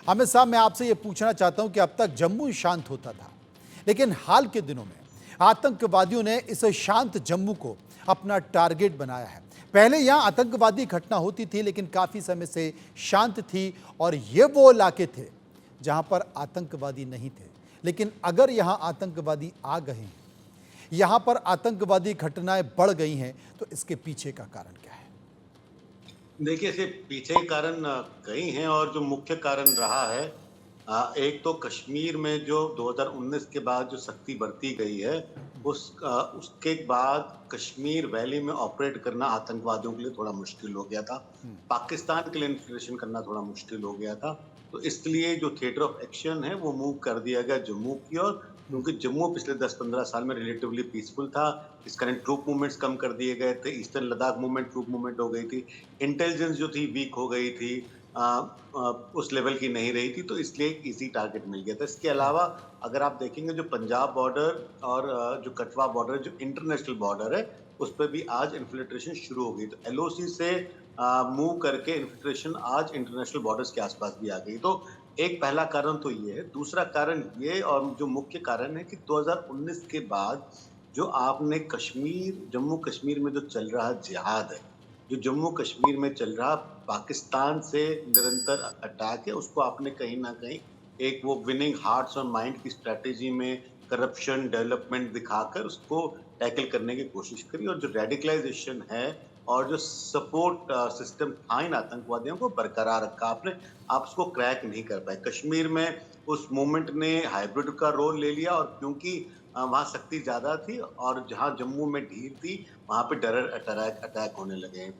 अमित साहब, मैं आपसे ये पूछना चाहता हूं कि अब तक जम्मू शांत होता था, लेकिन हाल के दिनों में आतंकवादियों ने इस शांत जम्मू को अपना टारगेट बनाया है। पहले यहां आतंकवादी घटना होती थी, लेकिन काफी समय से शांत थी और ये वो इलाके थे जहां पर आतंकवादी नहीं थे। लेकिन अगर यहां आतंकवादी आ गए हैं, यहां पर आतंकवादी घटनाएं बढ़ गई हैं, तो इसके पीछे का कारण क्या है? देखिए, इसके पीछे के कारण कई हैं और जो मुख्य कारण रहा है एक तो कश्मीर में जो 2019 के बाद जो सख्ती बरती गई है, उसके बाद कश्मीर वैली में ऑपरेट करना आतंकवादियों के लिए थोड़ा मुश्किल हो गया था। पाकिस्तान के लिए इन्फिल्ट्रेशन करना थोड़ा मुश्किल हो गया था। तो इसलिए जो थिएटर ऑफ एक्शन है, वो मूव कर दिया गया जम्मू की ओर, क्योंकि जम्मू पिछले 10-15 साल में रिलेटिवली पीसफुल था। इस कारण ट्रूप मूवमेंट्स कम कर दिए गए थे। Eastern Ladakh movement troop movement हो गई थी। इंटेलिजेंस जो थी वीक हो गई थी, अ, उस लेवल की नहीं रही थी, तो इसलिए एक इजी टारगेट मिल गया था। इसके अलावा अगर आप देखेंगे जो पंजाब बॉर्डर और जो कठवा बॉर्डर जो इंटरनेशनल बॉर्डर है, उस पर भी आज इन्फिल्ट्रेशन शुरू हो गई। तो एलओसी से मूव करके इन्फिल्ट्रेशन आज इंटरनेशनल बॉर्डर्स के आसपास भी आ गई। तो एक पहला कारण तो ये है। दूसरा कारण ये और जो मुख्य कारण है कि 2019 के बाद जो आपने कश्मीर जम्मू कश्मीर में जो चल रहा जिहाद है, जो जम्मू कश्मीर में चल रहा पाकिस्तान से निरंतर अटैक है, उसको आपने कहीं न कहीं एक वो विनिंग हार्ट्स और माइंड की स्ट्रैटेजी में करप्शन, डेवलपमेंट दिखाकर उसको टैकल करने की कोशिश करी और जो रेडिकलाइज़ेशन है और जो सपोर्ट सिस्टम था इन आतंकवादियों को बरकरार रखा आपने, आप उसको क्रैक नहीं कर पाए। कश्मीर में उस मूवमेंट ने हाइब्रिड का रोल ले लिया और क्योंकि वहाँ सख्ती ज़्यादा थी और जहाँ जम्मू में ढील थी, वहाँ पे टेरर अटैक अटैक होने लगे हैं।